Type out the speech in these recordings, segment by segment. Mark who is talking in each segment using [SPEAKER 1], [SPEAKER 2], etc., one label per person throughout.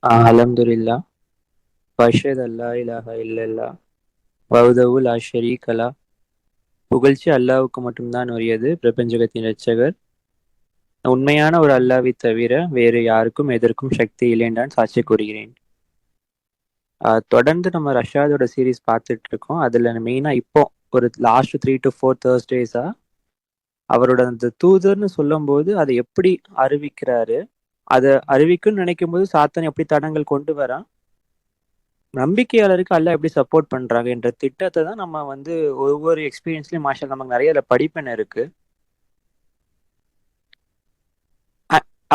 [SPEAKER 1] அல்ஹம்துலில்லாஹ் வஅஷ்ஹது அல்லா இலாஹ இல்லல்லாஹ் வஹ்தஹு லா ஷரீக லஹ். புகழ்ச்சி அல்லாஹ்வுக்கு மட்டும்தான் உரியது, பிரபஞ்சகத்தின் இரட்சகர். உண்மையான ஒரு அல்லாஹ்வை தவிர வேறு யாருக்கும் எதற்கும் சக்தி இல்லை என்றான் சாட்சி கூறுகிறேன். தொடர்ந்து நம்ம ரஷாதோட சீரீஸ் பார்த்துட்டு இருக்கோம். அதுல மெயினா இப்போ ஒரு லாஸ்ட் 3 to 4 Thursdays அவரோட அந்த தூதர்னு சொல்லும்போது அதை எப்படி அறிவிக்கிறாரு, அதை அறிவிக்குன்னு நினைக்கும் போது சாத்தான் எப்படி தடங்கள் கொண்டு வரான், நம்பிக்கையாளருக்கு அல்லாஹ் எப்படி சப்போர்ட் பண்றாங்க என்ற திட்டத்தை தான் நம்ம ஒவ்வொரு எக்ஸ்பீரியன்ஸ்லயும் மாஷா நமக்கு நிறைய அதுல படிப்பினை இருக்கு.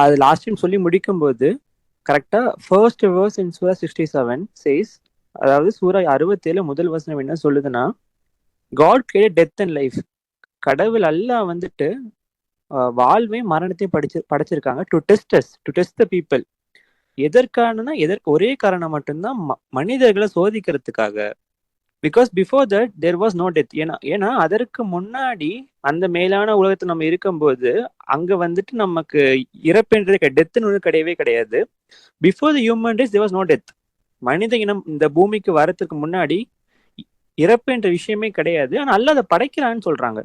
[SPEAKER 1] அது லாஸ்ட் டைம் சொல்லி முடிக்கும் போது கரெக்டா first verse in surah 67 says, அதாவது சூரா 67 முதல் வசனம் என்ன சொல்லுதுன்னா, God create death and life. கடவுள் அல்லாஹ் வாழ்வையும் மரணத்தையும் படைச்சிருக்காங்க to test us, to test the people. எதற்கானனா ஒரே காரணம் மட்டும்தான், மனிதர்களை சோதிக்கிறதுக்காக. Because before that there was no death. ஏன்னா அதற்கு முன்னாடி அந்த மேலான உலகத்தில் நம்ம இருக்கும்போது அங்க நமக்கு இறப்புன்றது டெத்துன்னு கிடையவே கிடையாது. Before the human race there was no death. மனித இனம் இந்த பூமிக்கு வரத்துக்கு முன்னாடி இறப்பு என்ற விஷயமே கிடையாது. ஆனா அல்லாஹ் அதை படைக்கிறான்னு சொல்றாங்க.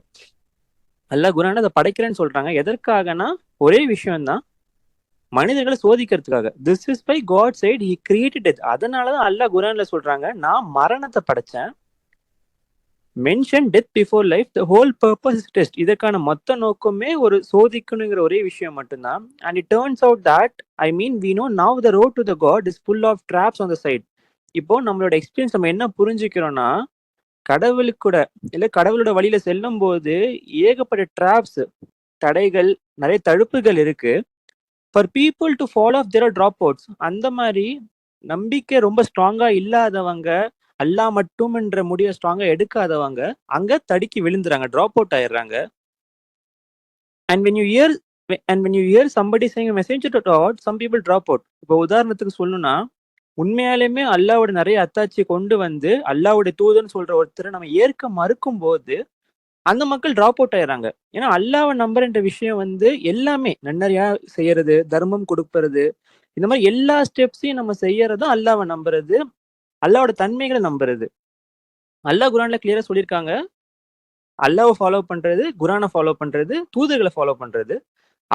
[SPEAKER 1] அல்லாஹ் குர்ஆன்ல அதை படைக்கிறேன்னு சொல்றாங்க. எதற்காகனா ஒரே விஷயம்தான், மனிதர்களை சோதிக்கிறதுக்காக. This is by God side he created death. அதனாலதான் அல்லாஹ் குர்ஆன்ல சொல்றாங்க, நான் மரணத்தை படைச்சேன். Mention death before life, the whole purpose is test. இதற்கான மொத்த நோக்கமே ஒரு சோதிக்கணுங்கிற ஒரே விஷயம் மட்டும்தான். And it turns out that we know now the road to the God is full of traps on the side. இப்போ நம்மளோட எக்ஸ்பீரியன்ஸ் நம்ம என்ன புரிஞ்சுக்கிறோம்னா, கடவுளோட வழியில செல்லும் போது ஏகப்பட்ட ட்ராப்ஸ், தடைகள், நிறைய தடுப்புகள் இருக்கு. For people to follow of their drop outs. அந்த மாதிரி நம்பிக்கை ரொம்ப ஸ்ட்ராங்கா இல்லாதவங்க, அல்லாஹ் மட்டும் என்ற முடிவை ஸ்ட்ராங்கா எடுக்காதவங்க அங்க தடுக்கி விழுந்துறாங்க, ட்ராப் அவுட் ஆயிடுறாங்க. And when you hear somebody saying a message to God, some people drop out. இப்போ உதாரணத்துக்கு சொல்லணும்னா, உண்மையாலுமே அல்லாவோட நிறைய அத்தாட்சியை கொண்டு வந்து அல்லாவோட தூதன் சொல்ற ஒருத்தரை நம்ம ஏற்க மறுக்கும் போது அந்த மக்கள் டிராப் அவுட் ஆயிடுறாங்க. ஏன்னா அல்லாவை நம்புறன்ற விஷயம் எல்லாமே நன்னறியா செய்யறது, தர்மம் கொடுக்கறது, இந்த மாதிரி எல்லா ஸ்டெப்ஸையும் நம்ம செய்யறதும் அல்லாவை நம்புறது, அல்லாவோட தன்மைகளை நம்புறது. அல்லாஹ் குர்ஆன்ல கிளியரா சொல்லியிருக்காங்க, அல்லாவை ஃபாலோ பண்றது, குர்ஆனை ஃபாலோ பண்றது, தூதர்களை ஃபாலோ பண்றது.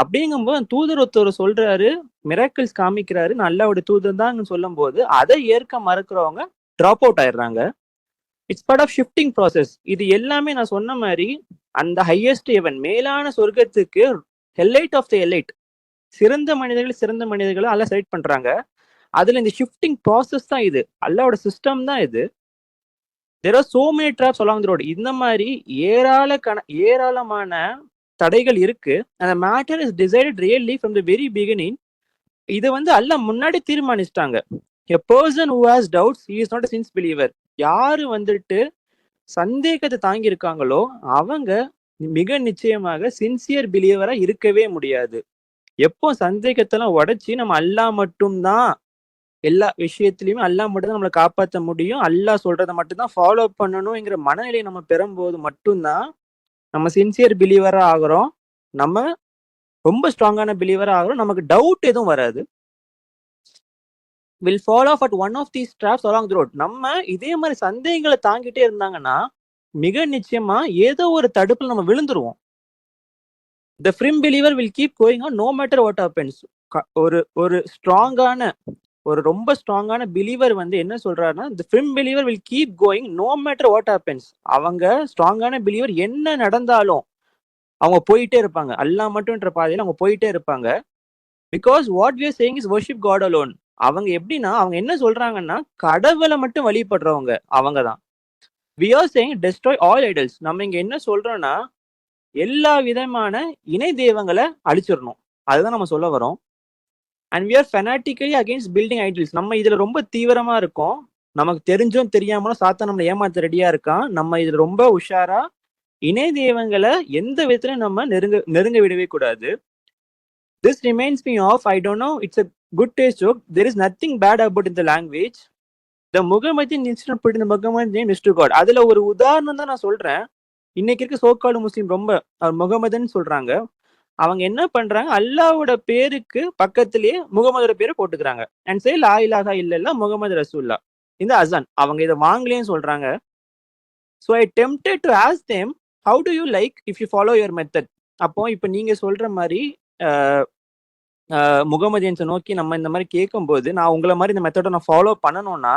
[SPEAKER 1] அப்படிங்கும்போது தூதர் ஒருத்தர் சொல்றாரு, மிராக்கிள்ஸ் காமிக்கிறாரு, நான் அல்லாவோட தூதர் தான் சொல்லும் போது அதை ஏற்க மறுக்கிறவங்க டிராப் அவுட் ஆயிடுறாங்க. It's part of shifting process. இது எல்லாமே நான் சொன்ன மாதிரி அந்த ஹையஸ்ட் ஹெவன், மேலான சொர்க்கத்துக்கு ஹெல்லைட் ஆஃப் த எலைட், சிறந்த மனிதர்களை எல்லாம் செலக்ட் பண்றாங்க. அதுல இந்த ஷிஃப்டிங் ப்ராசஸ் தான் இது, அல்லாவோட சிஸ்டம் தான் இது. There are so many traps along the road. இந்த மாதிரி ஏராளமான தடைகள் இருக்கு. அந்த matter is decided really from the very beginning. இது அல்லாஹ் முன்னாடி தீர்மானிச்சிட்டாங்க. A person who has doubts he is not a sincere believer. யாரு சந்தேகத்தை தாங்கி இருக்காங்களோ அவங்க மிக நிச்சயமாக சின்சியர் பிலீவரா இருக்கவே முடியாது. எப்போ சந்தேகத்தெல்லாம் உடைச்சி நம்ம அல்லாஹ் மட்டும்தான் எல்லா விஷயத்திலயுமே, அல்லாஹ் மட்டும் தான் நம்மளை காப்பாற்ற முடியும், அல்லாஹ் சொல்றதை மட்டும்தான் ஃபாலோ பண்ணணுங்கிற மனநிலையை நம்ம பெறும்போது மட்டும்தான் நம்ம சின்சியர் பிலீவரா ஆகுறோம். நம்ம ரொம்ப ஸ்ட்ராங்கான பிலீவரா ஆகுறோம். நமக்கு டவுட் எதுவும் வராது. will fall off at one of these traps along the road. நம்ம இதே மாதிரி சந்தேகங்களை தாங்கிட்டே இருந்தாங்கன்னா மிக நிச்சயமா ஏதோ ஒரு தடுப்புல நம்ம விழுந்துருவோம். the firm believer will keep going on no matter what happens. ஒரு ஸ்ட்ராங்கான, ஒரு ரொம்ப ஸ்ட்ராங்கான பிலீவர் என்ன சொல்றாருன்னா, the firm believer will keep going no matter what happens. அவங்க ஸ்ட்ராங்கான பிலீவர் என்ன நடந்தாலும் அவங்க போயிட்டே இருப்பாங்க, அல்லாஹ் மட்டும்ன்ற பாதையில அவங்க போயிட்டே இருப்பாங்க. Because what we are saying is worship God alone. அவங்க எப்படின்னா, அவங்க என்ன சொல்றாங்கன்னா, கடவுளை மட்டும் வழிபடுறவங்க அவங்க தான். we are saying destroy all idols. நம்ம இங்க என்ன சொல்றோம்னா, எல்லா விதமான இணை தெய்வங்களை அழிச்சிடணும், அதுதான் நம்ம சொல்ல வரோம். and we are fanatically against building idols. நம்ம இதுல ரொம்ப தீவிரமா இருக்கோம். நமக்கு தெரிஞ்சும் தெரியாமலும் சாத்தான் நம்மளை ஏமாத்த ரெடியா இருக்கான். நம்ம இதுல ரொம்ப உஷாரா இணை தெய்வங்களை எந்த விதத்திலும் நம்ம நெருங்க விடவே கூடாது. This reminds me of, I don't know, it's a good taste joke. There is nothing bad about in the language. The Muhammadan incident put in the Muhammadan name is to God. அதுல ஒரு உதாரணம் தான் நான் சொல்றேன். இன்னைக்கு இருக்க சோக்காடு முஸ்லீம் ரொம்ப முகமதன் சொல்றாங்க. அவங்க என்ன பண்றாங்க, அல்லாஹ்வோட பேருக்கு பக்கத்திலேயே முகமதோட பேரை போட்டுக்கிறாங்க. அண்ட் சே லா இலாஹா இல்லல்லா முகமது ரசூலுல்லாஹ். இந்த அஸான். அவங்க இத வாங்கலைன்னு சொல்றாங்க. So I tempted to ask them, how do you like if you follow your method? அப்போ இப்ப நீங்க சொல்ற மாரி அ முகமதியன்ஸ நோக்கி நம்ம இந்த மாரி கேட்கும்போது, நான் உங்கள மாரி இந்த மெத்தட நான் ஃபாலோ பண்ணணும்னா,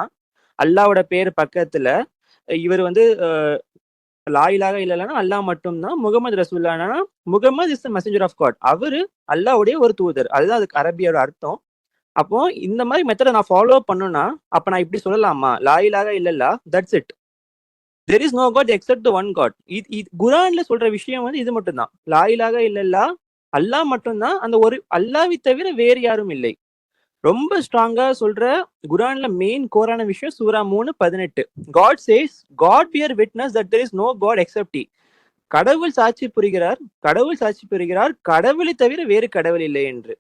[SPEAKER 1] அல்லாஹ்வோட பேரு பக்கத்துல இவர் வந்து லா இலாஹா இல்லல்லாஹ்னா அல்லாஹ் மட்டும் தான். முகமது ரசூலுல்லாஹ்னா Muhammad is the messenger of God. அவரு அல்லாஹ்வுடைய ஒரு தூதர். அதுதான் அதுக்கு அரபியோட அர்த்தம். அப்போ இந்த மாரி மெத்தட நான் ஃபாலோ பண்ணணும்னா, அப்ப நான் இப்படி சொல்லலாமா? லா இலாஹா இல்லல்லாஹ் that's it. There is no god except the one God. குர்ஆன்ல சொல்ற விஷயம் வந்து இது மட்டும் தான். லா இலாஹா இல்லல்லாஹ் அல்லாஹ் மட்டும் தான். அந்த ஒரு அல்லாஹ்வை தவிர வேறு யாரும் இல்லை. ரொம்ப ஸ்ட்ராங்கா சொல்ற குர்ஆன்ல மெயின் கோரான விஷயம் சூரா 3:18. God says, God bear witness that there is no god except he. கடவுள் சாட்சி புரிகிறார், கடவுள் சாட்சி புரிகிறார், கடவுளை தவிர வேறு கடவுள் இல்லை என்று.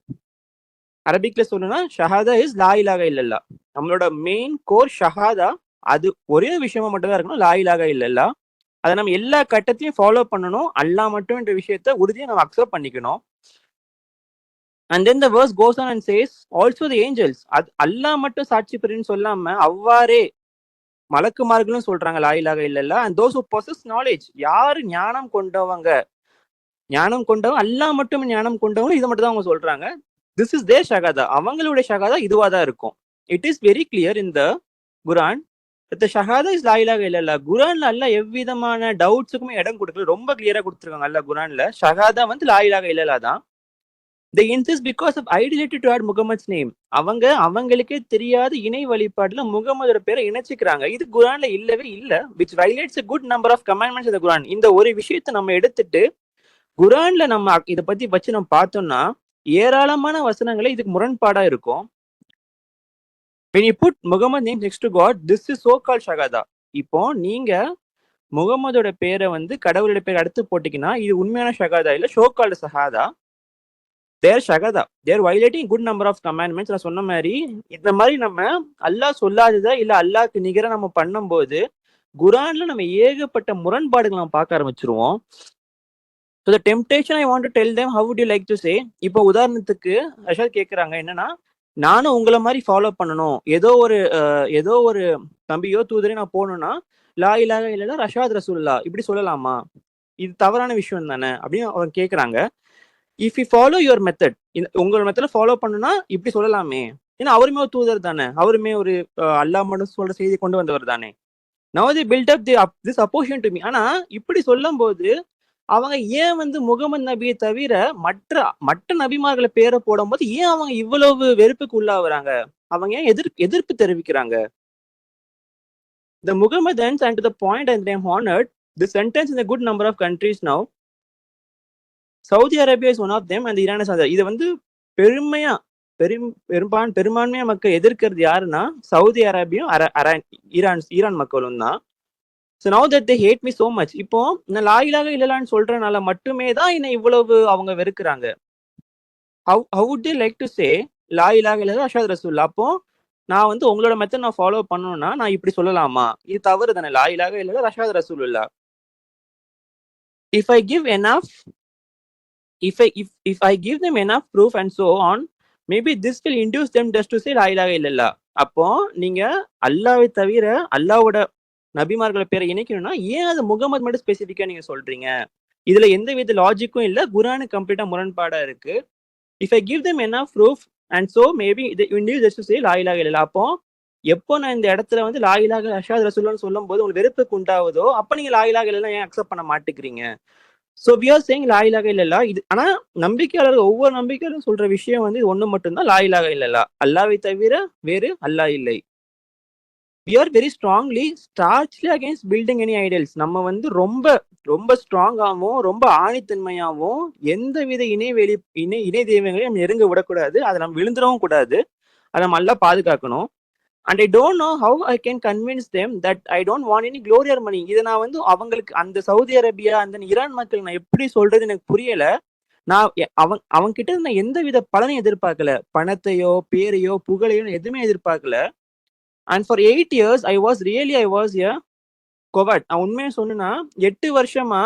[SPEAKER 1] அரபிக்ல சொல்லணும்னா ஷஹாதா இஸ் லா இலாஹா இல்லல்லாஹ். நம்மளோட மெயின் கோர் ஷஹாதா. அது ஒரே விஷயமா மட்டும் தான் இருக்கணும், லா இலாஹா இல்லல்லாஹ். அதை நம்ம எல்லா கட்டத்தையும் ஃபாலோ பண்ணணும். அல்லாஹ் மட்டும் என்ற விஷயத்த உறுதியை நம்ம அக்செப்ட் பண்ணிக்கணும். And then the verse goes on and says also the angels. அது அல்லாஹ் மட்டும் சாட்சி புரின்னு சொல்லாம அவ்வாறே மலக்குமார்களும் சொல்றாங்க லா இலாஹா இல்லல்லாஹ். And those who possess knowledge, யாரு ஞானம் கொண்டவங்க, ஞானம் கொண்டவங்க அல்லாஹ் மட்டும் ஞானம் கொண்டவங்க, இதை மட்டும் தான் அவங்க சொல்றாங்க. This is their shahada. அவங்களுடைய ஷஹாதா இதுவா தான் இருக்கும். It is very clear in the Quran. இந்த ஷஹாதா இஸ் லா இலாஹா இல்லல்லாஹ். குர்ஆன்ல அல்லாஹ் எவ்விதமான டவுட்ஸுக்குமே இடம் கொடுக்கல. ரொம்ப கிளியரா கொடுத்துருக்காங்க அல்லாஹ் குர்ஆன்ல. ஷஹாதா வந்து லா இலாஹா இல்லல்லாஹ் தான். they insist because of ideality to add முகமது's name. அவங்களுக்கே தெரியாத இணை வழிபாடுல முகமதோட பேரை இணைச்சிக்கிறாங்க. இது குர்ஆன்ல இல்லவே இல்ல. which violates a good number of commandments in the Quran. இந்த ஒரு விஷயத்தை நம்ம எடுத்துட்டு குர்ஆன்ல நம்ம இத பத்தி வச்சு நம்ம பார்த்தோம்னா ஏராளமான வசனங்களே இதுக்கு முரண்பாடா இருக்கும். when you put Mohammed name next to God, this is so called ஷஹாதா. இப்போ நீங்க முகமதோட பேரை வந்து கடவுளோட பேரை அடுத்து போட்டீங்கன்னா இது உண்மையான ஷஹாதா இல்ல, so called shahada. Their shahada. They're violating good number of commandments. நான் சொன்ன மாதிரி இந்த மாதிரி நம்ம அல்லாஹ் சொல்லாததா இல்ல அல்லாஹ்க்கு நிகரா நம்ம பண்ணும்போது குர்ஆன்ல நம்ம ஏகப்பட்ட முரண்பாடுகள் நம்ம பார்க்க ஆரம்பிச்சிருவோம். So the temptation I want to tell them, how would you like to say? இப்போ உதாரணத்துக்கு ரஷாத் கேட்குறாங்க என்னன்னா, நானும் உங்களை மாதிரி ஃபாலோ பண்ணணும், ஏதோ ஒரு தம்பியோ தூதரையும் நான் போகணும்னா லா இலாஹா இல்லல்லாஹ் ரஷாத் ரசூலுல்லாஹ் இப்படி சொல்லலாமா? இது தவறான விஷயம் தானே அப்படின்னு அவங்க கேட்குறாங்க. If you follow your method, உங்களோட மெத்தட ஃபாலோ பண்ணுனா இப்படி சொல்லலாமே. ஏன்னா அவருமே ஒரு தூதர் தானே, அவருமே ஒரு அல்லாஹ் மட்டும் சொல்ற செய்தி கொண்டு வந்தவர் தானே. Now the build up this opposition to me. ஆனா இப்படி சொல்லும் போது அவங்க ஏன் வந்து முகமது நபியை தவிர மற்ற நபிமார்களை பேரை போடும்போது ஏன் அவங்க இவ்வளவு வெறுப்புக்கு உள்ளாகுறாங்க? அவங்க ஏன் எதிர்ப்பு தெரிவிக்கிறாங்க? The Muhammadans, and to the point and they am honored, the sentence in a good number of countries now. Saudi Arabia is one of them and Iran is other. இதை வந்து பெரும்பான்மையா மக்கள் எதிர்க்கிறது யாருன்னா சவுதி அரேபியும் ஈரான் மக்களும் தான். So now that they had me so much. இப்போ நான் லா இலாஹா இல்லல்லாஹ்னு சொல்றதுனால மட்டுமே தான் என்னை இவ்வளவு அவங்க வெறுக்கிறாங்க. How would they like to say லா இலாஹா இல்லல்லாஹ் ரஷாத் ரசூலுல்லாஹ்? அப்போ நான் வந்து உங்களோட மெத்தட் நான் ஃபாலோ பண்ணணும்னா நான் இப்படி சொல்லலாமா? இது தவறு தானே. லா இலாஹா இல்லல்லாஹ் Rashad Rasulullah. If I give enough, if I give them enough proof and so on, maybe this will induce them just to say லா இலாஹா இல்லல்லாஹ். அப்போ நீங்க அல்லாஹ்வை தவிர அல்லாஹ்வோட நபிமார்களை பேரை இணைக்கணும்னா ஏன் அது முகமது மட்டும் ஸ்பெசிஃபிக்கா நீங்க சொல்றீங்க? இதுல எந்த வித லாஜிக்கும் இல்ல. குர்ஆன் கம்ப்ளீட்டா முரண்பாடா இருக்கு. If I give them enough proof and so maybe they induce just to say லா இலாஹா இல்லல்லாஹ். அப்போ எப்போ நான் இந்த இடத்துல வந்து லா இலாஹா ரஷாத் ரசூலுல்லாஹ்னு சொல்லும் போது உங்களுக்கு வெறுப்புக்கு உண்டாவதோ அப்ப நீங்க லா இலாஹா இல்லல்லாஹ் ஏன் அக்செப்ட் பண்ண மாட்டேங்கிறீங்க? சோ we are saying லா இலாஹா இல்லல்லாஹ். இது ஆனா நம்பிக்கையாளர்கள் ஒவ்வொரு நம்பிக்கையாளரும் சொல்ற விஷயம் வந்து ஒண்ணு மட்டும்தான், லா இலாஹா இல்லல்லாஹ். அல்லாஹ்வை தவிர வேறு அல்லாஹ் இல்லை. we are very strongly starchly against building any idols. நம்ம வந்து ரொம்ப ஸ்ட்ராங்காகவும் ரொம்ப ஆணித்தன்மையாகவும் எந்த வித இணை தெய்வங்களையும் நம்ம நெருங்க விடக்கூடாது. அதை நம்ம விழுந்துடவும் கூடாது. அதை நம்ம நல்லா பாதுகாக்கணும். And I don't know how I can convince them that I don't want any glory or money. இதை நான் வந்து அவங்களுக்கு அந்த சவுதி அரேபியா அந்த ஈரான் மக்கள் நான் எப்படி சொல்றது எனக்கு புரியல. நான் அவங்க கிட்ட நான் எந்த வித பலனையும் எதிர்பார்க்கல. பணத்தையோ பேரையோ புகழையோ எதுவுமே எதிர்பார்க்கல. And for 8 years I was a coward. நான் உண்மையை சொன்னா 8 வருஷமா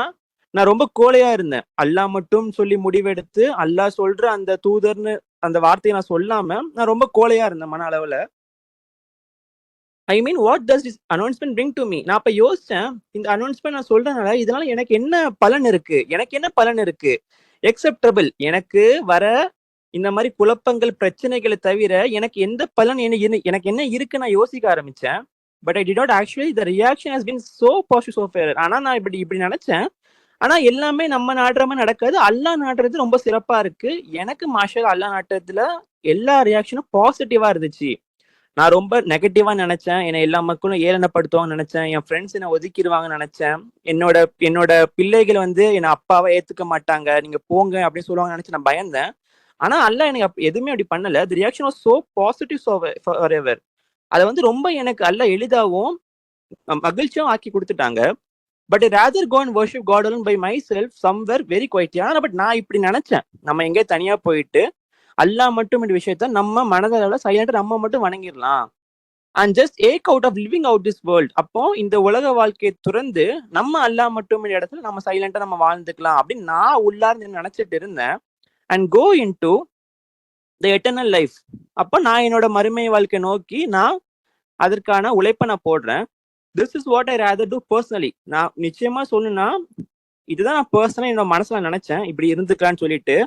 [SPEAKER 1] நான் ரொம்ப கோழையா இருந்தேன். அல்லாஹ் மட்டும் சொல்லி முடிவெடுத்து அல்லாஹ் சொல்ற அந்த தூதர்னு அந்த வார்த்தையை நான் சொல்லாம நான் ரொம்ப கோழையா இருந்தேன் மன அளவுல. I mean what does this announcement bring to me? நான் அப்ப யோசிச்சேன், இந்த அனௌன்ஸ்மெண்ட் நான் சொல்றதுனால இதனால எனக்கு என்ன பலன் இருக்கு? எனக்கு என்ன பலன் இருக்கு? எக்ஸெப்டபிள். எனக்கு வர இந்த மாதிரி குழப்பங்கள், பிரச்சனைகளை தவிர எனக்கு எந்த பலன் எனக்கு என்ன இருக்கு நான் யோசிக்க ஆரம்பிச்சேன். But I did not actually the reaction has been so positive so far. ஆனா நான் இப்படி இப்படி நினைச்சேன். ஆனா எல்லாமே நம்ம நாடுற மாதிரி நடக்காது. அல்லாஹ் நாடுறது ரொம்ப சிறப்பா இருக்கு. எனக்கு மாஷா அல்லாஹ் நாட்டுறதுல எல்லா ரியாக்ஷனும் பாசிட்டிவா இருந்துச்சு. நான் ரொம்ப நெகட்டிவா நினைச்சேன். என்னை எல்லா மக்களும் ஏளனப்படுத்துவாங்கன்னு நினைச்சேன். என் ஃப்ரெண்ட்ஸ் என்னை ஒதுக்கிடுவாங்கன்னு நினைச்சேன். என்னோட என்னோட பிள்ளைகள் வந்து என்னை அப்பாவை ஏத்துக்க மாட்டாங்க, நீங்க போங்க அப்படின்னு சொல்லுவாங்கன்னு நினைச்சு நான் பயந்தேன். ஆனா அல்லாஹ் எனக்கு எதுவுமே அப்படி பண்ணல. The reaction was so positive forever. அதை வந்து ரொம்ப எனக்கு அல்லாஹ் எளிதாவும் மகிழ்ச்சியும் ஆக்கி கொடுத்துட்டாங்க. But rather go and worship God alone by myself somewhere very quiet. ஆனா பட் நான் இப்படி நினைச்சேன், நம்ம எங்கேயே தனியா போயிட்டு அல்லாஹ் மட்டும் இந்த விஷயத்த நம்ம மனதளவுல சைலண்டா நம்ம மட்டும் வணங்கிடலாம். And just eke out of living out this world. அப்போ இந்த உலக வாழ்க்கையை துறந்து நம்ம அல்லாஹ் மட்டும் இந்த இடத்துல நம்ம சைலண்டா நம்ம வாழ்ந்துக்கலாம் அப்படின்னு நான் உள்ளார்ந்து நினைச்சிட்டு இருந்தேன். And go into the eternal life. அப்போ நான் என்னோட மறுமை வாழ்க்கை நோக்கி நான் அதற்கான உழைப்பை நான் போடுறேன். This is what I rather do personally. நான் நிச்சயமா சொல்லணும்னா இதுதான் நான் பர்சனலா என்னோட மனசுல நினைச்சேன், இப்படி இருந்துக்கலான்னு சொல்லிட்டு.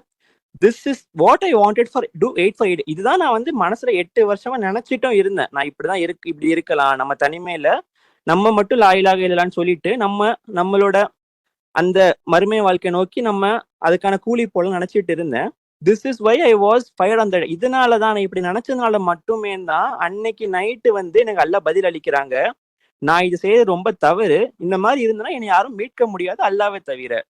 [SPEAKER 1] This is what I wanted for to 8 for 8. இதுதான் நான் வந்து மனசுல 8 வருஷமா நினைச்சிட்டும் இருந்தேன். நான் இப்படிதான் இப்படி இருக்கலாம், நம்ம தனிமையில நம்ம மட்டும் லாயிலாக இல்லலான்னு சொல்லிட்டு நம்மளோட அந்த மறுமை வாழ்க்கை நோக்கி நம்ம அதுக்கான கூலி போல நினைச்சிட்டு இருந்தேன். This is why I was fired அந்த. இதனாலதான் நான் இப்படி நினைச்சதுனால மட்டுமே தான் அன்னைக்கு நைட்டு வந்து எனக்கு அல்லாஹ் பதில் அளிக்கிறாங்க, நான் இது செய்யறது ரொம்ப தவறு, இந்த மாதிரி இருந்தனா என்னை யாரும் மீட்க முடியாது அல்லாஹ்வை தவிர.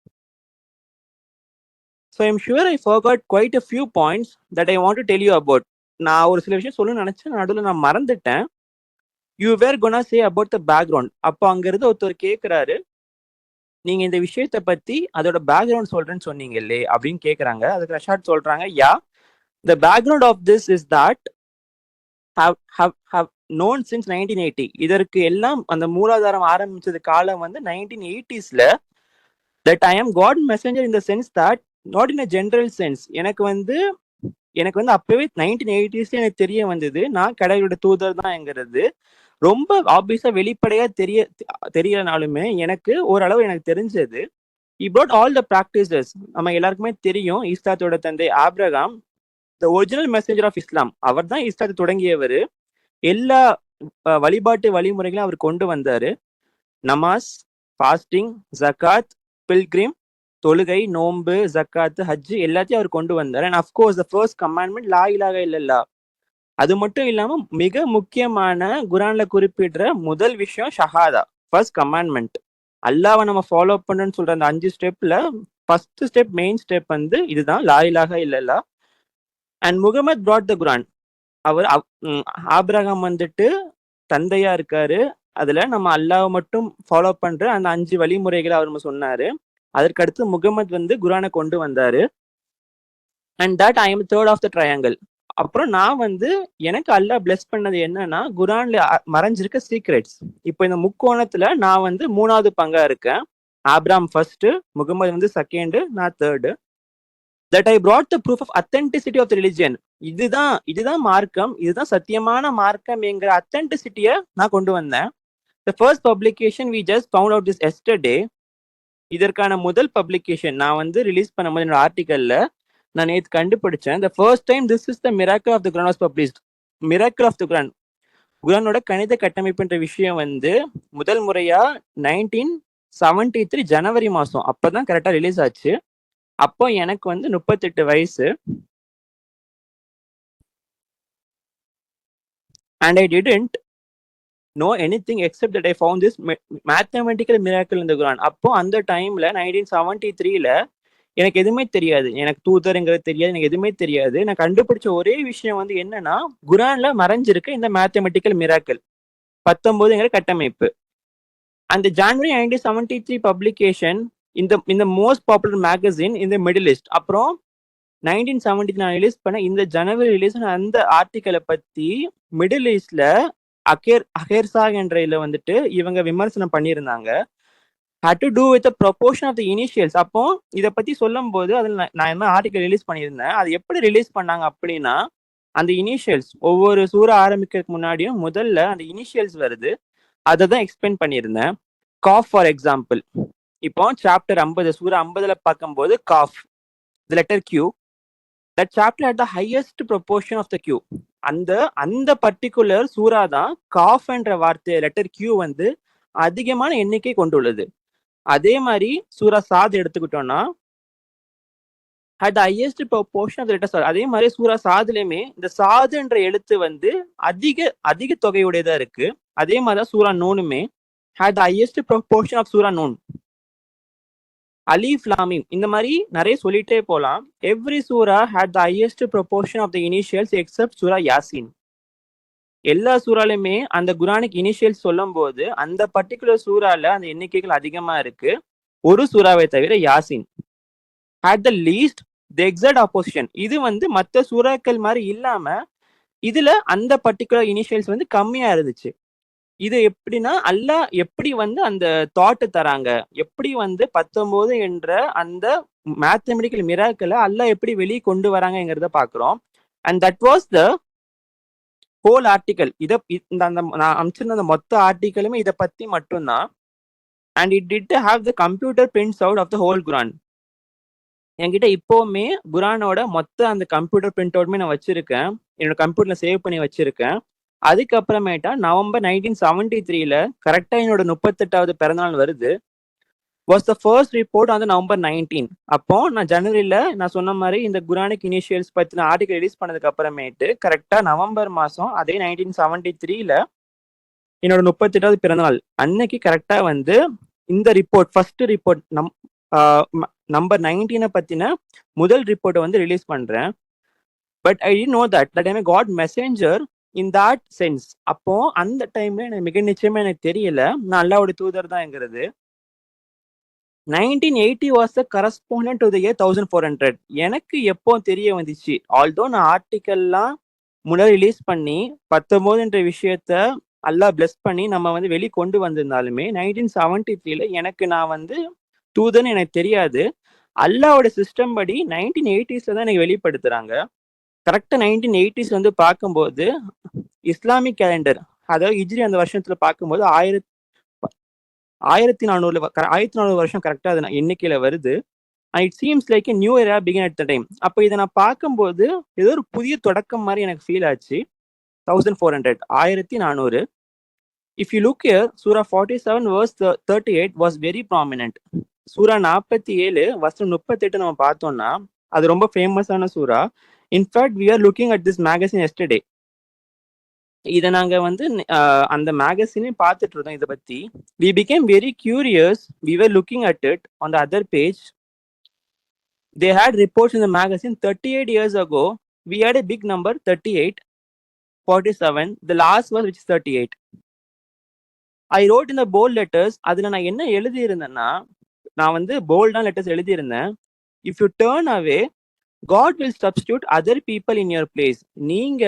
[SPEAKER 1] So I'm sure I forgot quite a few points that I want to tell you about. நான் ஒரு சில விஷயம் சொல்லணும்னு நினைச்சேன், நடுவில் நான் மறந்துட்டேன். You were gonna say about the background. அப்போ அங்க இருந்து ஒருத்தர் கேட்கிறாரு, நீங்க இந்த விஷயத்தை பத்தி அதோட பேக்ரவுண்ட் சொல்றேன்னு சொன்னீங்களே அப்படின்னு கேட்கறாங்க. அதுக்கு ரஷாத் சொல்றாங்க, யா the background of this is that have known since 1980. இதற்கு எல்லாம் அந்த மூலாதாரம் ஆரம்பிச்சது காலம் வந்து 1980sல. that I am God messenger in the sense that not in a general sense. எனக்கு வந்து அப்பவே 1980s எனக்கு தெரிய வந்தது நான் கடவுளோட தூதர் தான்ங்கிறது. ரொம்ப ஆப்வியஸா வெளிப்படையா தெரியலனாலுமே எனக்கு ஓரளவு எனக்கு தெரிஞ்சது. he brought all the practices. நம்ம எல்லாருக்குமே தெரியும், இஸ்லாத்தோட தந்தை Abraham the original messenger of Islam. அவர் தான் இஸ்லாத்தை தொடங்கியவர். எல்லா வழிபாட்டு வழிமுறைகளையும் அவர் கொண்டு வந்தாரு. நமாஸ், ஃபாஸ்டிங், ஜக்காத், பில்கிரிம், தொழுகை, நோன்பு, ஜக்காத்து, ஹஜ் எல்லாத்தையும் அவர் கொண்டு வந்தார். And of course the first commandment லா இலாஹ இல்லல்லாஹ். அது மட்டும் இல்லாம மிக முக்கியமான குரான்ல குறிப்பிடுற முதல் விஷயம் ஷஹாதா, ஃபர்ஸ்ட் கமாண்ட்மெண்ட். அல்லாஹ்வை நம்ம ஃபாலோ பண்ணணும்னு சொல்ற அந்த 5 ஸ்டெப்ல ஃபர்ஸ்ட் ஸ்டெப், மெயின் ஸ்டெப் வந்து இதுதான், லா இலாஹ இல்லல்லாஹ். And Muhammad brought the Quran. அவர் ஆபிரகாம் வந்துட்டு தந்தையா இருக்காரு, அதுல நம்ம அல்லாஹ்வை மட்டும் ஃபாலோ பண்ற அந்த 5 வழிமுறைகளை அவர் சொன்னாரு. அதற்கு அடுத்து முகமது வந்து குரானை கொண்டு வந்தாரு. And that I am third of the triangle. அப்புறம் நான் வந்து எனக்கு அல்லாஹ் பிளஸ் பண்ணது என்னன்னா குரான்ல மறைஞ்சிருக்க சீக்ரெட்ஸ். இப்போ இந்த முக்கோணத்துல நான் வந்து 3வது பங்கா இருக்கேன். ஆப்ராம் ஃபர்ஸ்ட், முகமது வந்து செகண்ட், நான் third. That I brought the proof of authenticity of the religion. இதுதான் மார்க்கம், இதுதான் சத்தியமான மார்க்கம் என்கிற அத்தென்டிசிட்டியை நான் கொண்டு வந்தேன். The first publication we just found out this yesterday. இதற்கான முதல் பப்ளிகேஷன் நான் வந்து ரிலீஸ் பண்ணும்போது என்னோட ஆர்டிக்கல்ல நான் நேற்று கண்டுபிடிச்சேன். The first time this is the miracle of the Quran was published. Miracle of the Quran. குரானோட கணித கட்டமைப்புன்ற விஷயம் வந்து முதல் முறையா 1973 ஜனவரி மாசம் அப்பதான் கரெக்டா ரிலீஸ் ஆச்சு. அப்போ எனக்கு வந்து 38 வயசு. And I didn't know anything except that I found this mathematical miracle in the Quran. அப்போ அந்த டைம்ல 1973ல எனக்கு எதுவுமே தெரியாது, எனக்கு தூதருங்கிறது தெரியாது, எனக்கு எதுவுமே தெரியாது. நான் கண்டுபிடிச்ச ஒரே விஷயம் வந்து என்னன்னா குரான்ல மறைஞ்சிருக்க இந்த மேத்தமெட்டிக்கல் மிராக்கிள் 19ங்கிற கட்டமைப்பு. அந்த ஜான்வரி 1973 பப்ளிகேஷன் இந்த மோஸ்ட் பாப்புலர் மேகசின் இந்த மிடில் ஈஸ்ட். அப்புறம் 1970 நான் ரிலீஸ் பண்ண இந்த ஜனவரி ரிலீஸ் அந்த ஆர்டிக்கலை பத்தி மிடில் ஈஸ்ட்ல அகேர்சாக் என்ற இதுல வந்துட்டு இவங்க விமர்சனம் பண்ணியிருந்தாங்க. had to do with the proportion of the initials. அப்போ இதை பத்தி சொல்லும் போது அதில் நான் என்ன ஆர்டிகல் ரிலீஸ் பண்ணியிருந்தேன், அது எப்படி ரிலீஸ் பண்ணாங்க அப்படின்னா, அந்த இனிஷியல்ஸ் ஒவ்வொரு சூறா ஆரம்பிக்கிறதுக்கு முன்னாடியும் முதல்ல அந்த இனிஷியல்ஸ் வருது, அதை தான் எக்ஸ்பிளைன் பண்ணியிருந்தேன். காஃப் ஃபார் எக்ஸாம்பிள், இப்போ சாப்டர் 50 சூறா 50ல பார்க்கும்போது cough the letter Q, that chapter had the highest proportion of the Q. அந்த பர்டிகுலர் சூறா தான் காஃப் என்ற வார்த்தை லெட்டர் Q வந்து அதிகமான எண்ணிக்கை கொண்டுள்ளது. அதே மாதிரி சூரா சாத் எடுத்துக்கிட்டோம்னா had the highest proportion of the letter. அதே மாதிரி சூரா சாதுலயுமே இந்த சாது என்ற எழுத்து வந்து அதிக தொகையுடையதா இருக்கு. அதே மாதிரிதான் சூரா நூனுமே had the highest proportion of சூரா நூன். அலீஃப் லாம் மீம் இந்த மாதிரி நிறைய சொல்லிட்டே போலாம். Every surah had the highest proportion of the initials except surah Yasin. எல்லா சூறாலுமே அந்த குரானிக் இனிஷியல்ஸ் சொல்லும் போது அந்த பர்டிகுலர் சூறால அந்த எண்ணிக்கைகள் அதிகமா இருக்கு. ஒரு சூறாவை தவிர Yasin had the least the exact opposition. இது வந்து மற்ற சூறாக்கள் மாதிரி இல்லாம இதுல அந்த பர்டிகுலர் இனிஷியல்ஸ் வந்து கம்மியா இருந்துச்சு. இது எப்படின்னா அல்லாஹ் எப்படி வந்து அந்த தாட் தராங்க, எப்படி வந்து 19 என்ற அந்த மேத்தமெட்டிக்கல் மிராக்களை அல்லாஹ் எப்படி வெளியே கொண்டு வராங்கிறத பாக்குறோம். And that was the whole article. நான் அமைச்சிருந்த அந்த மொத்த ஆர்டிக்கலுமே இதை பத்தி மட்டும்தான். And it did have the computer prints out of the whole Quran. என்கிட்ட இப்போவுமே குரானோட மொத்த அந்த கம்ப்யூட்டர் பிரிண்ட் அவுட்மே நான் வச்சிருக்கேன், என்னோட கம்ப்யூட்டர்ல சேவ் பண்ணி வச்சிருக்கேன். அதுக்கப்புறமேட்டா நவம்பர் 1973 கரெக்டா என்னோட 38வது பிறந்தநாள் வருது. Was the first report on November 19. அப்போ நான் ஜனவரியில நான் சொன்ன மாதிரி இந்த குரானிக் இனிஷியல்ஸ் பத்தின ஆர்டிகல் ரிலீஸ் பண்ணதுக்கு அப்புறமேட்டு கரெக்டா நவம்பர் மாசம் அதே 1973 என்னோட 38வது பிறந்தநாள் அன்னைக்கு கரெக்டா வந்து இந்த ரிப்போர்ட் ஃபர்ஸ்ட் ரிப்போர்ட் நம்பர் 19 பத்தின முதல் ரிப்போர்ட்டை வந்து ரிலீஸ் பண்றேன். But I did know that time God messenger in that sense. அப்போ அந்த டைம்ல எனக்கு மிக நிச்சயமா எனக்கு தெரியல நான் அல்லாஹ்வுடைய தூதர் தான்ங்கிறது. 1980 was the correspondent to the year 1400. எனக்கு எப்போ தெரிய வந்துச்சு, ஆல்தோ நான் ஆர்டிக்கல்லாம் முன்னாடி ரிலீஸ் பண்ணி 19 என்ற விஷயத்த அல்லாஹ் பிளஸ் பண்ணி நம்ம வந்து வெளியே கொண்டு வந்திருந்தாலுமே 1973 எனக்கு நான் வந்து தூதன்னு எனக்கு தெரியாது. அல்லாஹ்வோட சிஸ்டம் படி 1980s தான் எனக்கு வெளிப்படுத்துறாங்க. கரெக்டா 1980s வந்து பார்க்கும்போது இஸ்லாமிக் கேலண்டர், அதாவது ஹிஜ்ரி அந்த வருஷத்துல பார்க்கும்போது 1400 வருஷம் கரெக்டா அது எண்ணிக்கையில வருது. It seems like a new era begin at the time. அப்போ இதை நான் பார்க்கும்போது ஏதோ ஒரு புதிய தொடக்கம் மாதிரி எனக்கு ஃபீல் ஆச்சு. 1400. If you look here, surah 47 verse 38 was very prominent. சூரா 47 வசனம் 38 நம்ம பார்த்தோம்னா அது ரொம்ப ஃபேமஸான சூரா. In fact we are looking at this magazine yesterday. இதை நாங்க வந்து அந்த மேகசினே பார்த்துட்டு இருந்தோம். இதை பத்தி we became very curious. We were looking at it on the other page. They had reports in the magazine 38 years ago. We had a big number 38, 47. The last was which is 38. I wrote in the bold letters. அதுல நான் என்ன எழுதி இருந்தேன்னா, நான் வந்து போல்டான letters எழுதி இருந்தேன். If you turn away, God will substitute other people in your place. நீங்க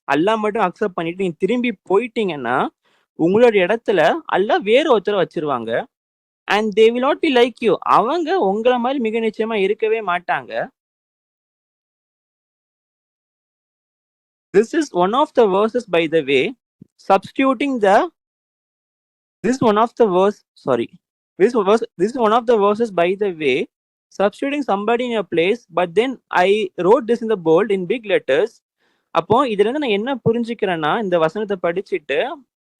[SPEAKER 1] அல்லாஹ் மட்டும் அக்செப்ட் பண்ணிட்டு நீங்க திரும்பி போயிட்டீங்கன்னா உங்களோட இடத்துல அல்லாஹ் வேற ஒருத்தரை வச்சிருவாங்க. And they will not be like you. அவங்க உங்களை மாதிரி மிக நிச்சயமா இருக்கவே மாட்டாங்க. This is one of the verses, by the way, substituting the this is one of the verses, by the way, substituting somebody in your place. But then I wrote this in the bold in big letters. அப்போ இதுல இருந்து நான் என்ன புரிஞ்சுக்கிறேன்னா, இந்த வசனத்தை படிச்சுட்டு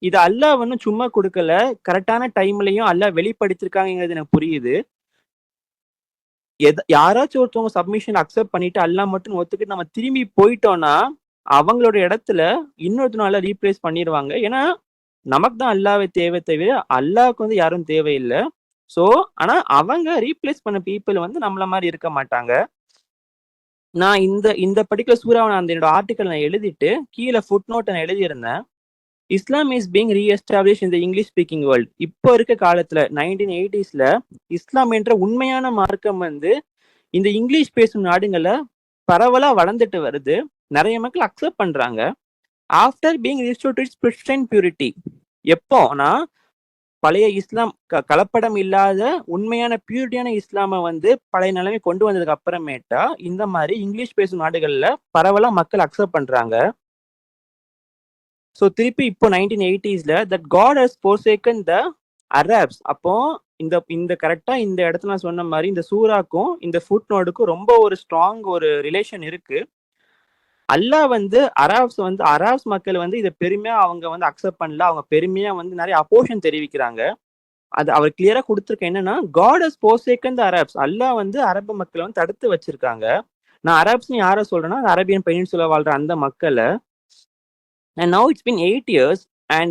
[SPEAKER 1] இது அல்லாஹ் வந்து சும்மா கொடுக்கல, கரெக்டான டைம்லயும் அல்லாஹ் வெளிப்படுத்திருக்காங்கிறது எனக்கு புரியுது. யாராச்சும் ஒருத்தவங்க சப்மிஷன் அக்செப்ட் பண்ணிட்டு அல்லாஹ் மட்டும் ஒத்துக்கிட்டு நம்ம திரும்பி போயிட்டோம்னா அவங்களோட இடத்துல இன்னொருத்தனால ரீப்ளேஸ் பண்ணிடுவாங்க. ஏன்னா நமக்கு தான் அல்லாஹ்வே தேவை தவிர அல்லாஹ்வுக்கு வந்து யாரும் தேவையில்லை. ஸோ ஆனா அவங்க ரீப்ளேஸ் பண்ண பீப்புள் வந்து நம்மள மாதிரி இருக்க மாட்டாங்க. நான் இந்த பர்டிகுலர் சூறாவை நான் என்னோட ஆர்டிக்கல் நான் எழுதிட்டு கீழே ஃபுட் நோட் நான் எழுதியிருந்தேன். Islam is being reestablish in the English speaking world. இப்போ இருக்க காலத்துல 1980s இஸ்லாம் என்ற உண்மையான மார்க்கம் வந்து இந்த இங்கிலீஷ் பேசும் நாடுகளை பரவலா வளர்ந்துட்டு வருது. நிறைய மக்கள் அக்செப்ட் பண்றாங்க. After being restored to its pristine purity. எப்போனா பழைய இஸ்லாம் கலப்படம் இல்லாத உண்மையான பியூரிட்டியான இஸ்லாமை வந்து பழைய நிலைமை கொண்டு வந்ததுக்கு அப்புறமேட்டா இந்த மாதிரி இங்கிலீஷ் பேசும் நாடுகள்ல பரவலா மக்கள் அக்செப்ட் பண்றாங்க. ஸோ திருப்பி இப்போ 1980s that God has forsaken the Arabs. அப்போ இந்த இந்த கரெக்டா இந்த இடத்துல நான் சொன்ன மாதிரி இந்த சூராக்கும் இந்த ஃபுட் நோடுக்கும் ரொம்ப ஒரு ஸ்ட்ராங் ஒரு ரிலேஷன் இருக்கு. அல்லாஹ் வந்து அராப்ஸ் மக்கள் வந்து இதை பெருமையா அவங்க வந்து அக்செப்ட் பண்ணல. அவங்க பெருமையா வந்து நிறைய அப்போஷன் தெரிவிக்கிறாங்க. அது அவர் கிளியரா கொடுத்துருக்க என்னன்னா, God has forsaken the Arabs. அல்லாஹ் வந்து அரபு மக்களை வந்து தடுத்து வச்சிருக்காங்க. நான் அரப்ஸ்னு யாரை சொல்றேன்னா, அரேபியன் பெனின்சுலா வாழ்ற அந்த மக்களை. And now it's been 8 years and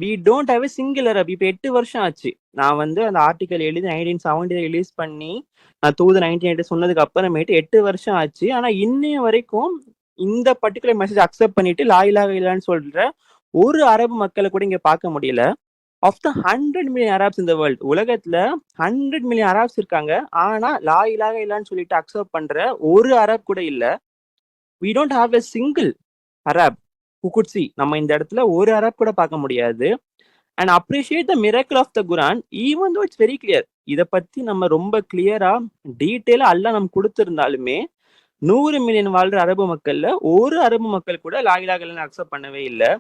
[SPEAKER 1] we don't have a single Arab. இப்போ 8 வருஷம் ஆச்சு. நான் வந்து அந்த ஆர்டிக்கல் எழுதி 1970 ரிலீஸ் பண்ணி நான் 1980 சொன்னதுக்கு அப்புறமேட்டு 8 வருஷம் ஆச்சு. ஆனா இன்னைய வரைக்கும் இந்த பர்டிகுலர் மெசேஜ் அக்செப்ட் பண்ணிட்டு லா இலாஹ இல்லன்னு சொல்ற ஒரு அரபு மக்களை கூட இங்க பார்க்க முடியல. ஆஃப் த 100 மில்லியன் அரப்ஸ் இந்த வேர்ல்டு, உலகத்துல 100 மில்லியன் அரப்ஸ் இருக்காங்க. ஆனா லா இலாஹ இல்லன்னு சொல்லிட்டு அக்செப்ட் பண்ற ஒரு அரப் கூட இல்ல. we don't have a single Arab who could see. நம்ம இந்த இடத்துல ஒரு அரப் கூட பார்க்க முடியாது. and appreciate the miracle of the Quran even though it's very clear. இத பத்தி நம்ம ரொம்ப கிளியரா டீட்டெயிலா அல்லாஹ் நம்ம கொடுத்திருந்தாலுமே 100 மில்லியன் வாழ்ற அரபு மக்கள்ல ஒரு அரபு மக்கள் கூட லா இலாஹ இல்லன்னு அக்செப்ட் பண்ணவே இல்லை.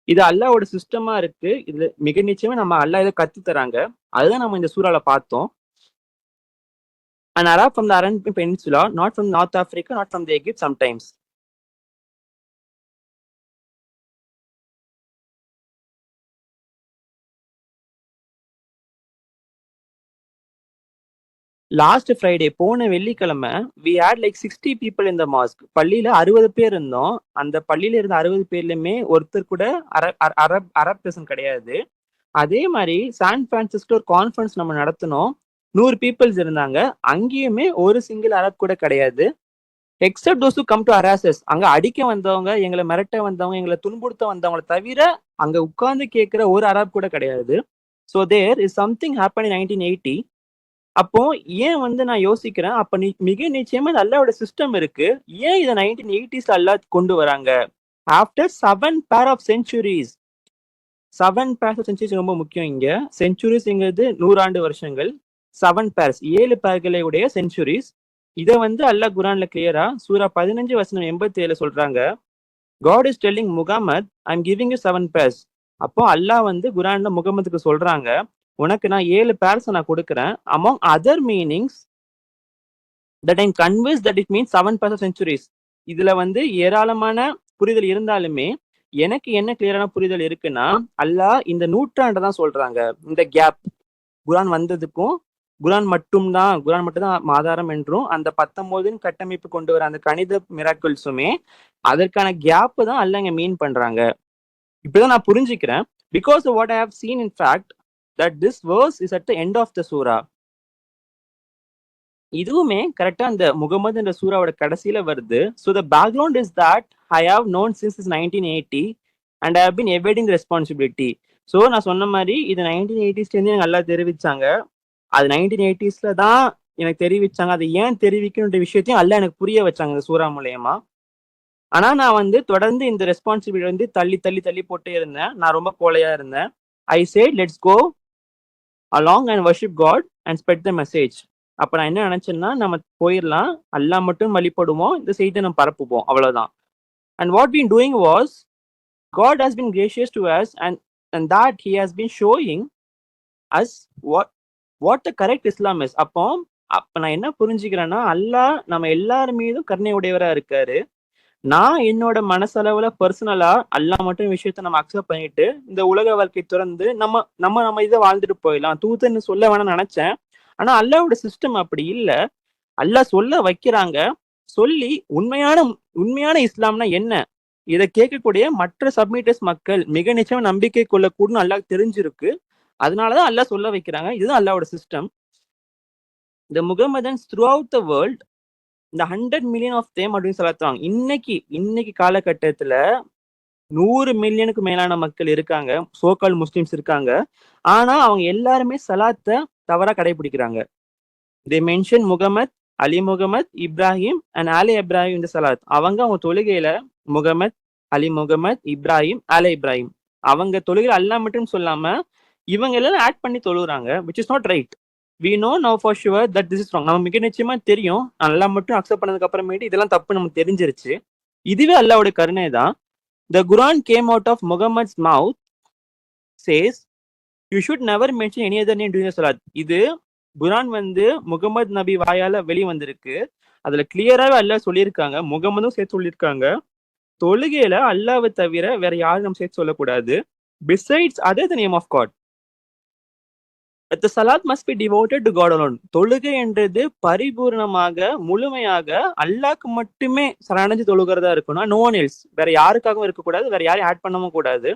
[SPEAKER 1] இது அல்லாஹ்வோட சிஸ்டமா இருக்கு. இது மிக நிச்சயமா நம்ம அல்லாஹ் இதை கத்து தராங்க. அதுதான் நம்ம இந்த சூறால பார்த்தோம். an Arab from the Arabian Peninsula, not from North Africa, not from the Egypt sometimes. Last Friday போன வெள்ளிக்கிழமை we had like 60 people in the mosque. பள்ளியில 60 பேர் இருந்தோம். அந்த பள்ளியில இருந்த 60 பேர்லயுமே ஒருத்தர் கூட அரப் பர்சன் கிடையாது. அதே மாதிரி சான் பிரான்சிஸ்கோ ஒரு கான்ஃபரன்ஸ் நம்ம நடத்தினோம். 100 பீப்புள்ஸ் இருந்தாங்க. அங்கேயுமே ஒரு சிங்கிள் அரப் கூட கிடையாது. Except those who come to harasses. அங்க அடிக்க வந்தவங்க, எங்களை மிரட்ட வந்தவங்க, எங்களை துன்புறுத்த வந்தவங்களை தவிர அங்க உட்கார்ந்து கேட்கிற ஒரு அரப் கூட கிடையாது. So there is something happen in 1980. அப்போ ஏன் வந்து நான் யோசிக்கிறேன், அப்ப மிக நிச்சயமா அல்லாவோட சிஸ்டம் இருக்கு. ஏன் இதை 1980s அல்லாஹ் கொண்டு வராங்க? After 7 pair of centuries. 7 pairs of centuries ரொம்ப முக்கியம் இங்க. செஞ்சுரிஸ்ங்கிறது 100 ஆண்டு வருஷங்கள். 7 pairs 7 பேர்களை உடைய செஞ்சுரிஸ். இதை வந்து அல்லாஹ் குரான்ல கிளியரா சூரா 15:87 சொல்றாங்க. God is telling Muhammad, I'm giving you 7 pairs. அப்போ அல்லாஹ் வந்து குரான்ல முகமதுக்கு சொல்றாங்க, உனக்கு நான் 7 பேர்ஸ் நான் கொடுக்குறேன். among other meanings that I'm convinced that it means 7 pairs of centuries. இதுல வந்து ஏராளமான புரிதல் இருந்தாலுமே எனக்கு என்ன கிளியரான புரிதல் இருக்குன்னா, அல்லாஹ் இந்த நூற்றாண்டை தான் சொல்றாங்க. இந்த கேப் குரான் வந்ததுக்கும் குரான் மட்டும்தான் ஆதாரம் என்றும் அந்த 19 கட்டமைப்பு கொண்டு வர அந்த கணித மிராக்கிள்ஸுமே அதற்கான கேப் தான் அல்லாஹ் இங்க மீன் பண்றாங்க. இப்பதான் நான் புரிஞ்சுக்கிறேன். because of what I have seen in fact that this verse is at the end of the surah. இதுவுமே கரெக்டா அந்த முகமது என்ற சூறாவோட கடைசியில வருது. so the background is that I have known since 1980 and I have been evading the responsibility. so நான் சொன்ன மாதிரி இது 1980s இருந்து எனக்கு அல்லாஹ் தெரிவிச்சாங்க. அது 1980s தான் எனக்கு தெரிவிச்சாங்க. அது ஏன் தெரிவிக்கணுன்ற விஷயத்தையும் அல்லாஹ் எனக்கு புரிய வச்சாங்க இந்த சூறா மூலயமா. ஆனா நான் வந்து தொடர்ந்து இந்த ரெஸ்பான்சிபிலிட்டி வந்து தள்ளி போட்டே இருந்தேன். நான் ரொம்ப கோழையா இருந்தேன். I said let's go along and worship God and spread the message. அப்ப நான் என்ன நினைச்சேன்னா, நம்ம போயிடலாம், அல்லாஹ் மட்டும் வழிபடுவோம், இந்த செய்தியை நம்ம பரப்புவோம், அவ்வளவுதான். and what been doing was God has been gracious to us and that he has been showing us what the correct Islam is. அப்ப நான் என்ன புரிஞ்சுக்கிறேன்னா, அல்லாஹ் நம்ம எல்லார் மீதும் கருணை உடையவரா இருக்காரு. நான் என்னோட மனசளவுல பர்சனலா அல்லாஹ் மட்டும் விஷயத்த நம்ம அக்செப்ட் பண்ணிட்டு இந்த உலக வாழ்க்கை துறந்து நம்ம இதை வாழ்ந்துட்டு போயிடலாம் தூத்துன்னு சொல்ல வேணாம் நினைச்சேன். ஆனா அல்லாஹ்வோட சிஸ்டம் அப்படி இல்ல. அல்லாஹ் சொல்ல வைக்கிறாங்க. சொல்லி உண்மையான இஸ்லாம்னா என்ன, இதை கேட்கக்கூடிய மற்ற சப்மிட்டர்ஸ் மக்கள் மிக நிச்சயம் நம்பிக்கை கொள்ளக்கூடும் அல்லாஹ் தெரிஞ்சிருக்கு. அதனாலதான் அல்லாஹ் சொல்ல வைக்கிறாங்க. இதுதான் அல்லாஹ்வோட system. The Muhammadans throughout the world, இந்த 100 மில்லியன் ஆஃப் தேம் அப்படின்னு சொல்லுவாங்க. இன்னைக்கு காலகட்டத்துல 100 மில்லியனுக்கு மேலான மக்கள் இருக்காங்க, சோகால் முஸ்லிம்ஸ் இருக்காங்க. ஆனா அவங்க எல்லாருமே சலாத்தை தவறா கடைபிடிக்கிறாங்க. they mention Muhammad, Ali Muhammad, Ibrahim and ஆலே இப்ராஹிம் இந்த சலாத். அவங்க தொழுகையில முகமது, அலி முகமது, இப்ராஹிம், ஆலே இப்ராஹிம் அவங்க தொழுகையில அல்லாஹ் மட்டும் சொல்லாம இவங்க எல்லாம் ஆட் பண்ணி தொழுகிறாங்க, which is not right. We know now for sure that this is wrong. நம்ம மிக நிச்சயமா தெரியும், நல்லா மட்டும் அக்செப்ட் பண்ணதுக்கு அப்புறமேட்டு இதெல்லாம் தப்பு நமக்கு தெரிஞ்சிருச்சு. இதுவே அல்லாஹ்வுடைய கருணை தான். The Quran came out of Muhammad's mouth says you should never mention any other name during the salat. இது குரான் வந்து முகமது நபி வாயால வெளி வந்திருக்கு. அதுல கிளியராவே அல்லாஹ் சொல்லியிருக்காங்க, முகமதும் சேர்த்து சொல்லியிருக்காங்க, தொழுகையில அல்லாஹ்வை தவிர வேற யாரும் நம்ம சேர்த்து சொல்லக்கூடாது. Besides other the name of God. The salat must be devoted to God alone. தொழுகை என்றது பரிபூர்ணமாக முழுமையாக அல்லாஹ்க்கு மட்டுமே சரணடைஞ்சு தொழுகிறதா இருக்கணும். No one else. வேற யாருக்காகவும் இருக்கக்கூடாது, வேற யாரையும் ஆட் பண்ணவும் கூடாது.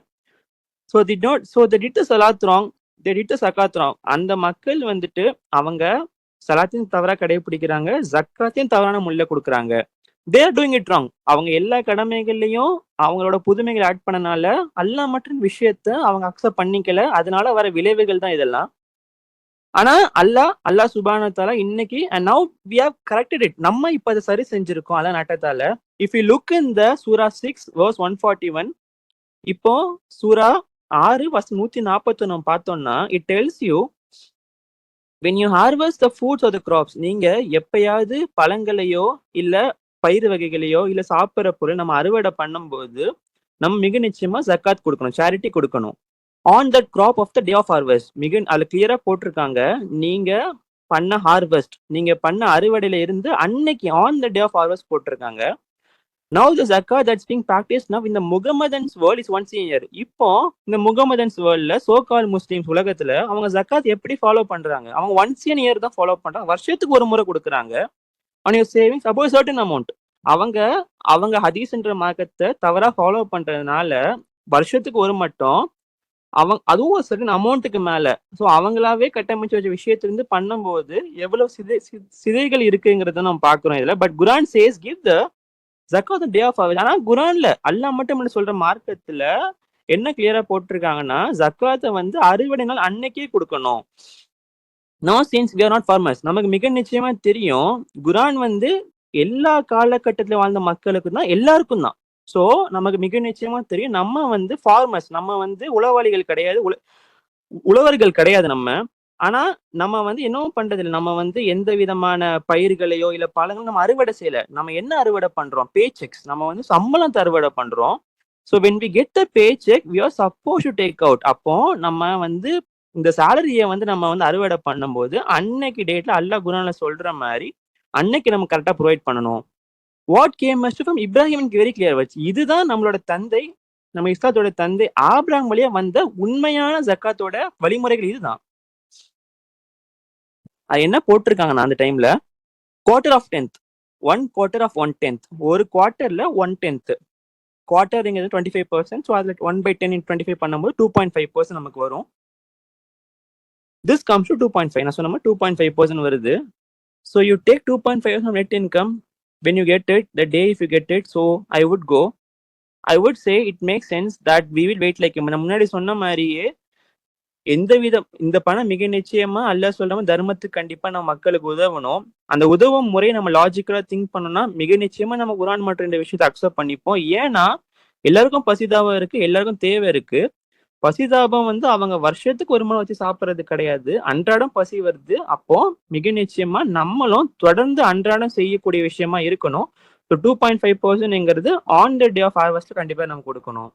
[SPEAKER 1] So they did the salat wrong, they did the zakat wrong. அந்த மக்கள் வந்துட்டு அவங்க சலாத்தையும் தவறா கடைபிடிக்கிறாங்க, ஜக்காத்தையும் தவறான முறையில கொடுக்குறாங்க. they are doing it wrong. அவங்க எல்லா கடமைகள்லையும் அவங்களோட புதுமைகள் ஆட் பண்ணனால அல்லாஹ் மற்றும் விஷயத்த அவங்க அக்செப்ட் பண்ணிக்கல. அதனால வர விளைவுகள் தான் இதெல்லாம். ஆனா அல்லாஹ் சுப்ஹானஹு வ தஆலா இன்னைக்கு and now we have corrected it. நம்ம இப்ப அதை சரி செஞ்சிருக்கோம் அல்லாஹ் நாட்டத்தால. If you look in the Surah 6 verse 141, இப்போ சூரா 6 வசனம் 141 நம்ம பார்த்தோம்னா it tells you when you harvest the foods or the crops, நீங்க எப்பயாவது பழங்களையோ இல்ல பயிர் வகைகளையோ இல்ல சாப்பிட்ற பொருள் நம்ம அறுவடை பண்ணும்போது நம்ம மிக நிச்சயமா ஜக்காத் கொடுக்கணும், சேரிட்டி கொடுக்கணும். On that crop of the day of harvest, மிக அதுல கிளியரா போட்டிருக்காங்க, நீங்க பண்ண ஹார்வெஸ்ட், நீங்க பண்ண அறுவடையில இருந்து அன்னைக்கு on the day of harvest போட்டிருக்காங்க. Now the zakat that's being practiced now in the Muhammadan's world is once a year. இப்போ இந்த முகமதன்ஸ் வேர்ல்ட்ல சோகால் முஸ்லிம்ஸ் உலகத்துல அவங்க ஜக்காத் எப்படி ஃபாலோ பண்றாங்க? அவங்க ஒன்ஸ் a year தான் ஃபாலோ பண்றாங்க, வருஷத்துக்கு ஒரு முறை கொடுக்குறாங்க. on your savings above certain amount. அவங்க ஹதீஸ்ன்ற மார்க்கத்தை தவறா ஃபாலோ பண்றதுனால வருஷத்துக்கு ஒரு மட்டும் அதுவும் ஒரு சர்டன் அமௌண்ட்டுக்கு மேல ஸோ அவங்களாவே கட்டமைச்சு வச்ச விஷயத்திலிருந்து பண்ணும்போது எவ்வளவு சிதைகள் இருக்குங்கிறத நம்ம பாக்குறோம் இதுல. But Quran says give the ஜக்காத் டே ஆஃப் ஹார்வெஸ்ட். ஆனா குரான்ல அல்லாஹ் மட்டும் என்ன சொல்ற மார்க்கத்துல என்ன கிளியரா போட்டிருக்காங்கன்னா ஜக்காத்தை வந்து அறுவடை நாள் அன்னைக்கே கொடுக்கணும். No since we are not farmers. நமக்கு மிக நிச்சயமா தெரியும் குரான் வந்து எல்லா காலகட்டத்தில வாழ்ந்த மக்களுக்கு தான், எல்லாருக்கும் தான். ஸோ நமக்கு மிக நிச்சயமா தெரியும் நம்ம வந்து ஃபார்மர்ஸ், நம்ம வந்து உழவாளிகள் கிடையாது, உழவர்கள் கிடையாது நம்ம. ஆனா நம்ம வந்து என்னவும் பண்றது இல்லை, நம்ம வந்து எந்த விதமான பயிர்களையோ இல்ல பழங்களும் நம்ம அறுவடை செய்யல. நம்ம என்ன அறுவடை பண்றோம்? Paychecks. நம்ம வந்து சம்பளத்தை அறுவடை பண்றோம். So when we get the paycheck we are suppose to take out. அப்போ நம்ம வந்து இந்த சேலரியை வந்து நம்ம வந்து அறுவடை பண்ணும்போது அன்னைக்கு டேட்ல அல்லாஹ் குரான்ல சொல்ற மாதிரி அன்னைக்கு நம்ம கரெக்டா ப்ரொவைட் பண்ணணும். What game must from Ibrahim very clear வச்சு, இதுதான் நம்மளோட தந்தை, நம்ம இஸ்லாத்தோட தந்தை ஆபிரகாம் வழியா வந்த உண்மையான ஜக்காத்தோட வழிமுறைகள் இதுதான். அது என்ன போட்டிருக்காங்கன்னா அந்த டைம்ல குவார்டர் ஆஃப் 10th, 1/4 of 1/10, ஒரு குவார்டர்ல 1/10. குவார்டர்ங்கிறது 25%. ஸோ அதுல 1/10 into 25 பண்ணும்போது 2.5% நமக்கு வரும். This comes to 2.5. நான் சொன்ன மாதிரி 2.5% வருது. So you take 2.5 of net income when you get it, the day if you get it. So I would say it makes sense that we will wait like நான் முன்னாடி சொன்ன மாதிரியே இந்த பணம் மிக நிச்சயமா அல்லாஹ் சொல்ற தர்மத்துக்கு கண்டிப்பா நம்ம மக்களுக்கு உதவணும். அந்த உதவும் முறை நம்ம லாஜிக்கலா திங்க் பண்ணோம்னா மிக நிச்சயமா நம்ம குரான் மற்றும் இந்த விஷயத்தை அக்செப்ட் பண்ணிப்போம். ஏன்னா எல்லாருக்கும் பசிதாபம் இருக்கு, எல்லாருக்கும் தேவை இருக்கு. பசிதாபம் வந்து அவங்க வருஷத்துக்கு ஒரு முறை வச்சு சாப்பிட்றது கிடையாது, அன்றாடம் பசி வருது. அப்போ மிக நிச்சயமா நம்மளும் தொடர்ந்து அன்றாடம் செய்யக்கூடிய விஷயமா இருக்கணும். 2.5%ங்கிறது on the day of harvest கண்டிப்பா நம்ம கொடுக்கணும்.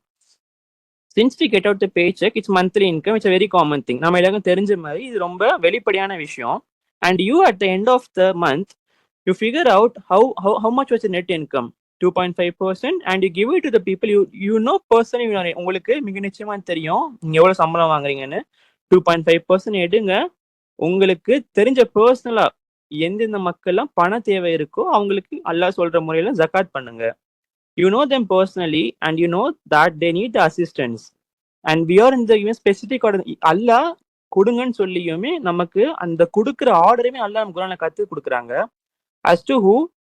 [SPEAKER 1] Since we get out the paycheck, it's monthly income. It's a very common thing. நம்ம எல்லாருக்கும் தெரிஞ்ச மாதிரி இது ரொம்ப வெளிப்படையான விஷயம். And you at the end of the month, you figure out how much was the net income, 2.5%, and you give it to the people you know personally. உங்களுக்கு மிக நிச்சயமா தெரியும் நீங்க எவ்வளவு சம்பளம் வாங்குறீங்கன்னு. 2.5% எடுங்க. உங்களுக்கு தெரிஞ்ச பர்சனலா எந்தெந்த மக்கள்லாம் பண தேவை இருக்கோ அவங்களுக்கு அல்லாஹ் சொல்ற முறையில ஜக்காத் பண்ணுங்க. You know them personally and you know that they need the assistance. And we are in the even specific order. அல்லாஹ் கொடுங்கன்னு சொல்லியுமே நமக்கு அந்த கொடுக்குற ஆர்டருமே அல்லாஹ் நம்ம குரான்ல கத்து கொடுக்குறாங்க. As to who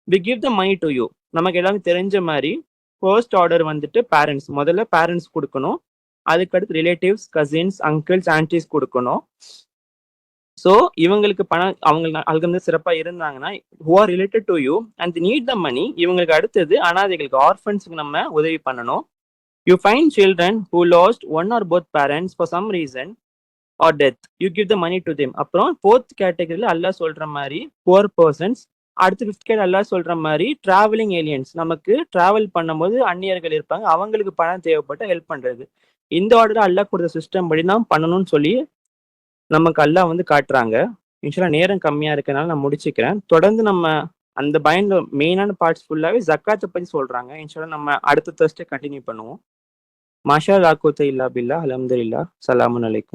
[SPEAKER 1] we give the money to you. நமக்கு எல்லாமே தெரிஞ்ச மாதிரி ஃபர்ஸ்ட் ஆர்டர் வந்துட்டு பேரண்ட்ஸ், முதல்ல பேரண்ட்ஸ் கொடுக்கணும். அதுக்கடுத்து ரிலேட்டிவ்ஸ், கசின்ஸ், அங்கிள்ஸ், ஆன்டிஸ் கொடுக்கணும். ஸோ இவங்களுக்கு பணம் அவங்க வந்து சிறப்பா இருந்தாங்கன்னா who are related to you and they need the money. இவங்களுக்கு அடுத்தது அனாதைகளுக்கு, ஆர்ஃபன்ஸுக்கு நம்ம உதவி பண்ணணும். You find children who lost one or both parents for some reason. Or death, you give the money to them. அப்புறம் ஃபோர்த் கேட்டகரியில் Allah சொல்ற மாதிரி poor persons. அடுத்து ஃபிஃப்த் கேட்டகரி அல்லாஹ் சொல்ற மாதிரி டிராவலிங் ஏலியன்ஸ், நமக்கு டிராவல் பண்ணும்போது அந்நியர்கள் இருப்பாங்க, அவங்களுக்கு பணம் தேவைப்பட்ட ஹெல்ப் பண்றது. இந்த ஆர்டர் அல்லாஹ் கொடுத்த சிஸ்டம் படி தான் பண்ணணும்னு சொல்லி நமக்கு அல்லாஹ் வந்து காட்டுறாங்க. இன்ஷால்லா நேரம் கம்மியா இருக்கனால நான் முடிச்சுக்கிறேன். தொடர்ந்து நம்ம அந்த பயன்ல மெயினான பார்ட்ஸ் ஃபுல்லாவே ஜக்காத்தை பத்தி சொல்றாங்க. இன்ஷால்லா நம்ம அடுத்த Thursday கண்டினியூ பண்ணுவோம். மாஷா அல்லா குவத்த இல்லா பில்லா, அல்ஹம்துலில்லாஹ். ஸலாமுன் அலைக்கும்.